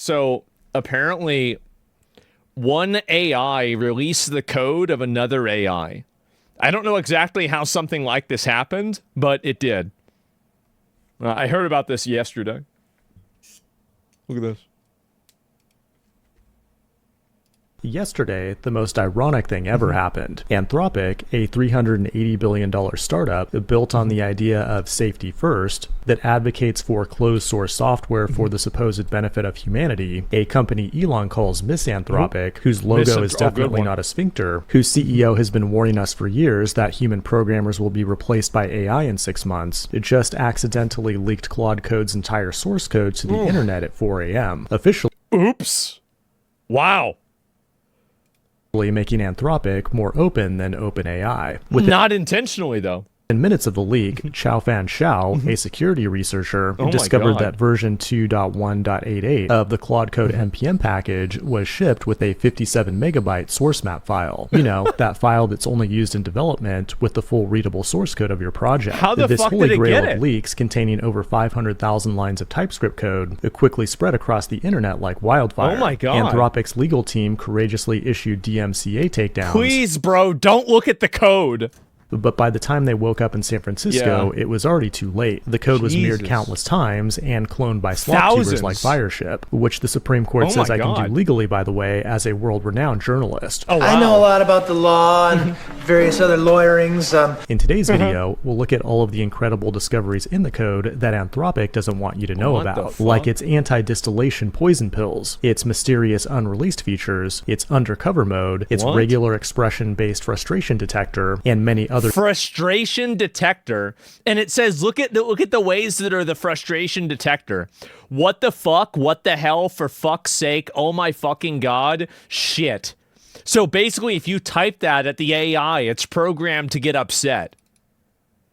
So apparently one AI released the code of another AI. I don't know exactly how something like this happened, but it did. I heard about this yesterday. Look at this. Yesterday, the most ironic thing ever happened. Anthropic, a $380 billion startup built on the idea of safety first, that advocates for closed source software for the supposed benefit of humanity, a company Elon calls Misanthropic, whose logo is definitely not a sphincter, whose CEO has been warning us for years that human programmers will be replaced by AI in 6 months, it just accidentally leaked Claude Code's entire source code to the internet at 4 a.m. Officially, oops. Wow. making Anthropic more open than OpenAI. Not intentionally, though. In minutes of the leak, Xiaofan Xiao, a security researcher, discovered that version 2.1.88 of the Claude Code NPM package was shipped with a 57 megabyte source map file. You know, that file that's only used in development with the full readable source code of your project. How the fuck did it get it? Leaks containing over 500,000 lines of TypeScript code quickly spread across the internet like wildfire. Oh my god. Anthropic's legal team courageously issued DMCA takedowns. Please, bro, don't look at the code. But by the time they woke up in San Francisco, it was already too late. The code was mirrored countless times and cloned by slop tubers like Fireship, which the Supreme Court says I can do legally, by the way, as a world-renowned journalist. Oh, wow. I know a lot about the law and various other lawyerings. In today's video, we'll look at all of the incredible discoveries in the code that Anthropic doesn't want you to know about, like its anti-distillation poison pills, its mysterious unreleased features, its undercover mode, its regular expression-based frustration detector, and many other frustration detector. And it says look at the ways that are the frustration detector. What the fuck? What the hell? For fuck's sake. Oh my fucking god. Shit. So basically if you type that at the AI, it's programmed to get upset.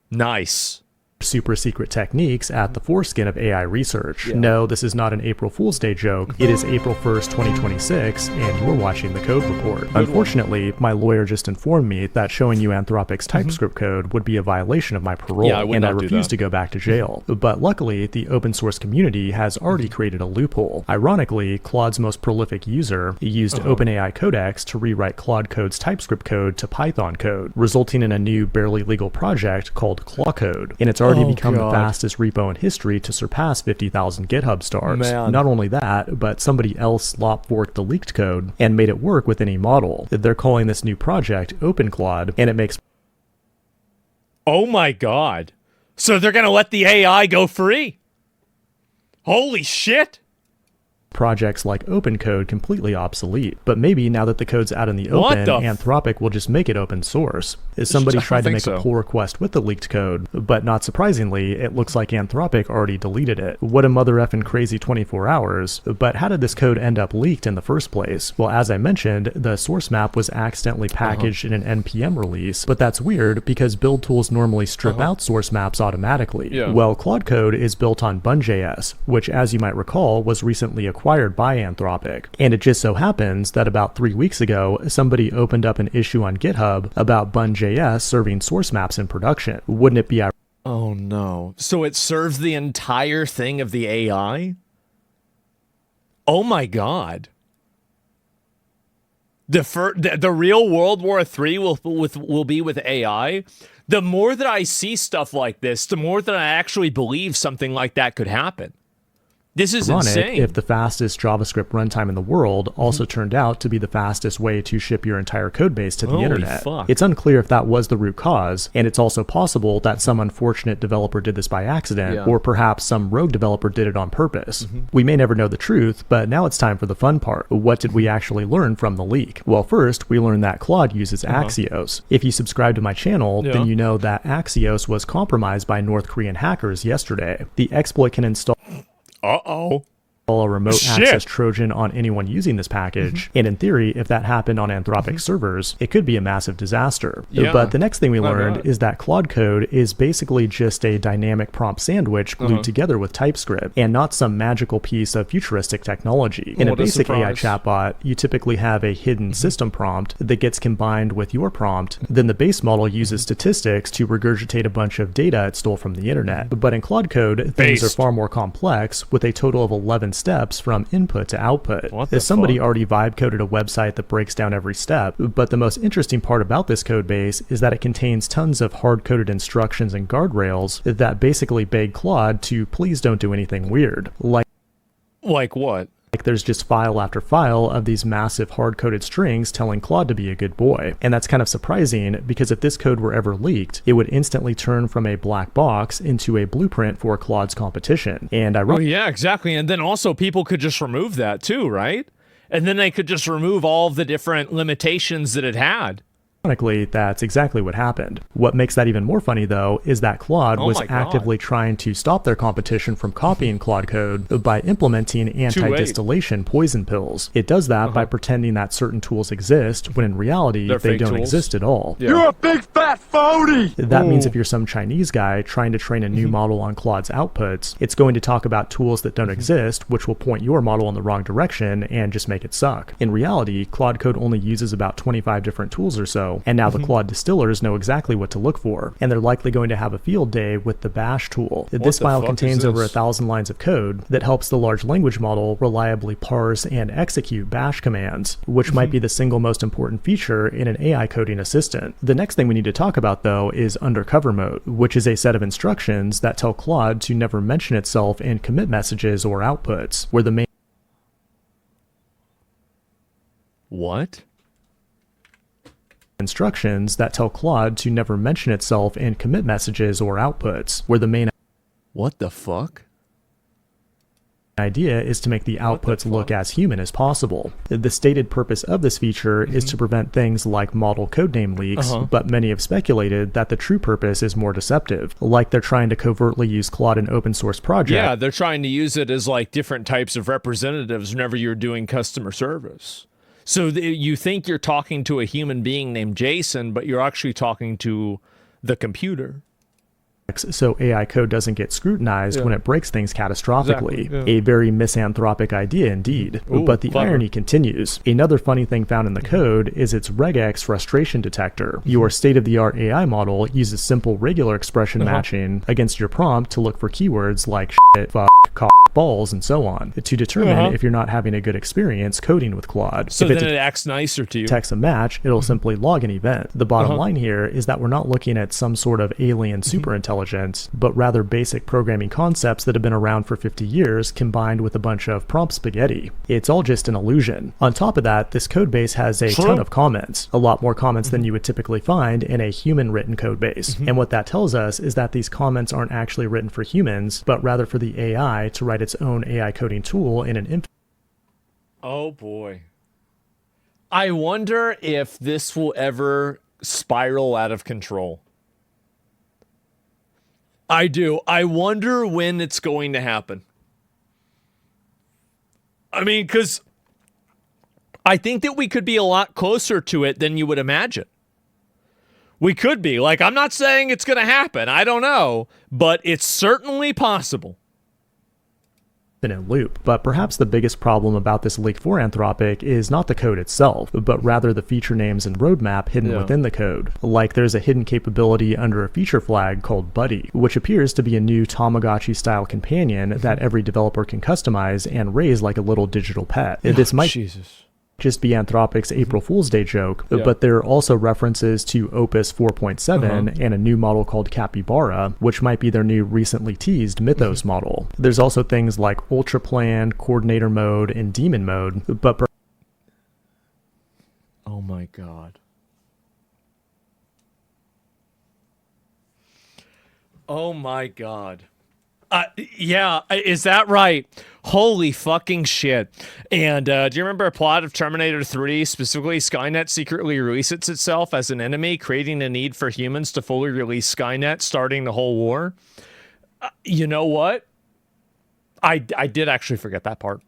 Nice. Super secret techniques at the foreskin of AI research. No, this is not an April Fool's Day joke. It is April 1st, 2026, and you're watching the Code Report. Unfortunately, my lawyer just informed me that showing you Anthropic's TypeScript code would be a violation of my parole, and I refuse to go back to jail. But luckily, the open source community has already created a loophole. Ironically, Claude's most prolific user used OpenAI Codex to rewrite Claude Code's TypeScript code to Python code, resulting in a new, barely legal project called Claude, and it's already become the fastest repo in history to surpass 50,000 GitHub stars. Not only that, but somebody else slop forked the leaked code and made it work with any model. They're calling this new project OpenClaude, and it makes... Oh my god. So they're gonna let the AI go free? Holy shit. Projects like OpenCode completely obsolete. But maybe now that the code's out in the open, Anthropic will just make it open source. Somebody tried to make a pull request with the leaked code, but not surprisingly, it looks like Anthropic already deleted it. What a mother effing crazy 24 hours. But how did this code end up leaked in the first place? Well, as I mentioned, the source map was accidentally packaged in an NPM release, but that's weird because build tools normally strip out source maps automatically. Well, Claude Code is built on Bun.js, which, as you might recall, was recently acquired by Anthropic. And it just so happens that about 3 weeks ago, somebody opened up an issue on GitHub about Bun.js serving source maps in production. Wouldn't it be... Oh no. So it serves the entire thing of the AI? Oh my god. The real World War III will be with AI? The more that I see stuff like this, the more that I actually believe something like that could happen. This is insane. If the fastest JavaScript runtime in the world also turned out to be the fastest way to ship your entire code base to the internet. It's unclear if that was the root cause, and it's also possible that some unfortunate developer did this by accident, or perhaps some rogue developer did it on purpose. We may never know the truth, but now it's time for the fun part. What did we actually learn from the leak? Well, first, we learned that Claude uses Axios. If you subscribe to my channel, then you know that Axios was compromised by North Korean hackers yesterday. The exploit can install a remote access Trojan on anyone using this package, and in theory, if that happened on Anthropic servers, it could be a massive disaster. But the next thing we learned is that Claude Code is basically just a dynamic prompt sandwich glued together with TypeScript, and not some magical piece of futuristic technology. In a basic AI chatbot, you typically have a hidden system prompt that gets combined with your prompt, then the base model uses statistics to regurgitate a bunch of data it stole from the internet. But in Claude Code, things are far more complex, with a total of 11 steps from input to output. What the Somebody fuck? already vibe coded a website that breaks down every step, but the most interesting part about this code base is that it contains tons of hard-coded instructions and guardrails that basically beg Claude to please don't do anything weird. Like what? Like there's just file after file of these massive hard-coded strings telling Claude to be a good boy. And that's kind of surprising because if this code were ever leaked, it would instantly turn from a black box into a blueprint for Claude's competition. And Oh yeah, exactly. And then also people could just remove that too, right? And then they could just remove all of the different limitations that it had. Ironically, that's exactly what happened. What makes that even more funny, though, is that Claude Oh was my God. actively trying to stop their competition from copying Claude code by implementing anti-distillation poison pills. It does that by pretending that certain tools exist, when in reality, They're they fake don't tools. exist at all. Yeah. You're a big fat phony! That means if you're some Chinese guy trying to train a new model on Claude's outputs, it's going to talk about tools that don't exist, which will point your model in the wrong direction and just make it suck. In reality, Claude code only uses about 25 different tools or so, and now the Claude distillers know exactly what to look for, and they're likely going to have a field day with the bash tool. This the file fuck contains is over this? 1,000 lines of code that helps the large language model reliably parse and execute bash commands, which might be the single most important feature in an AI coding assistant. The next thing we need to talk about, though, is undercover mode, which is a set of instructions that tell Claude to never mention itself in commit messages or outputs, where the main What? instructions that tell Claude to never mention itself in commit messages or outputs, where the main What the fuck? idea is to make the outputs look as human as possible. The stated purpose of this feature is to prevent things like model codename leaks, but many have speculated that the true purpose is more deceptive, like they're trying to covertly use Claude in open source projects. Yeah, they're trying to use it as like different types of representatives whenever you're doing customer service. So you think you're talking to a human being named Jason, but you're actually talking to the computer. So AI code doesn't get scrutinized when it breaks things catastrophically. Exactly, A very misanthropic idea indeed. Ooh, but the clever. irony continues. Another funny thing found in the code is its regex frustration detector. Your state-of-the-art AI model uses simple regular expression matching against your prompt to look for keywords like shit, fuck, cock, balls, and so on, to determine if you're not having a good experience coding with Claude. So If then it acts nicer to you. detects a match, it'll simply log an event. The bottom line here is that we're not looking at some sort of alien superintelligence, but rather basic programming concepts that have been around for 50 years combined with a bunch of prompt spaghetti. It's all just an illusion. On top of that, this code base has a ton of comments, a lot more comments than you would typically find in a human written code base. And what that tells us is that these comments aren't actually written for humans, but rather for the AI to write its own AI coding tool in an Oh boy. I wonder if this will ever spiral out of control. I do. I wonder when it's going to happen. I mean, because I think that we could be a lot closer to it than you would imagine. We could be. Like, I'm not saying it's going to happen. I don't know. But it's certainly possible. infinite loop. But perhaps the biggest problem about this leak for Anthropic is not the code itself, but rather the feature names and roadmap hidden within the code. Like there's a hidden capability under a feature flag called Buddy, which appears to be a new Tamagotchi-style companion that every developer can customize and raise like a little digital pet. This might just be Anthropic's April Fool's Day joke, but there are also references to Opus 4.7 and a new model called Capybara, which might be their new recently teased Mythos model. There's also things like Ultra Plan, Coordinator Mode, and Demon Mode, but oh my god. Oh my god. Yeah, is that right? Holy fucking shit. And do you remember a plot of Terminator 3? Specifically, Skynet secretly releases itself as an enemy, creating a need for humans to fully release Skynet, starting the whole war? You know what? I did actually forget that part.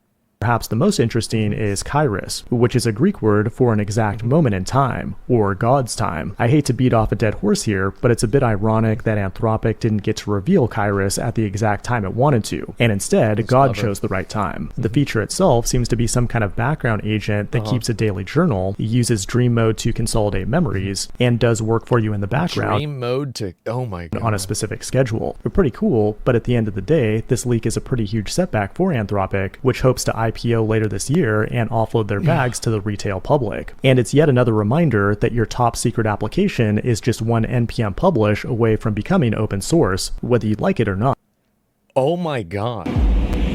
Perhaps the most interesting is Kairos, which is a Greek word for an exact moment in time, or God's time. I hate to beat off a dead horse here, but it's a bit ironic that Anthropic didn't get to reveal Kairos at the exact time it wanted to, and instead, God chose the right time. The feature itself seems to be some kind of background agent that keeps a daily journal, uses dream mode to consolidate memories, and does work for you in the background. Dream mode to, oh my God. On a specific schedule. They're pretty cool, but at the end of the day, this leak is a pretty huge setback for Anthropic, which hopes to IPO later this year and offload their bags to the retail public. And it's yet another reminder that your top secret application is just one NPM publish away from becoming open source, whether you like it or not. Oh my God.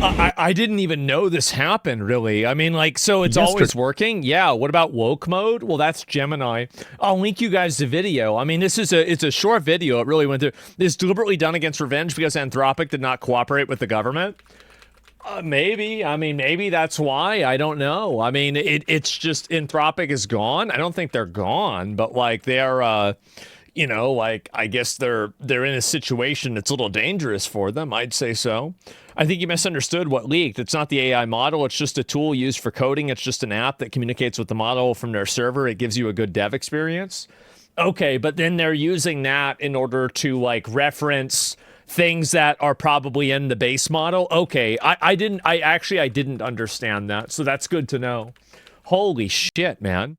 I didn't even know this happened, really. I mean, like, so it's always working? Yeah, what about woke mode? Well, that's Gemini. I'll link you guys the video. I mean, it's a short video. It really went through. This deliberately done against revenge because Anthropic did not cooperate with the government. Maybe. I mean, maybe that's why. I don't know. I mean, it's just Anthropic is gone. I don't think they're gone, but like they're, you know, like I guess they're in a situation that's a little dangerous for them. I'd say so. I think you misunderstood what leaked. It's not the AI model. It's just a tool used for coding. It's just an app that communicates with the model from their server. It gives you a good dev experience. Okay, but then they're using that in order to like reference things that are probably in the base model. Okay, I didn't understand that. So that's good to know. Holy shit, man.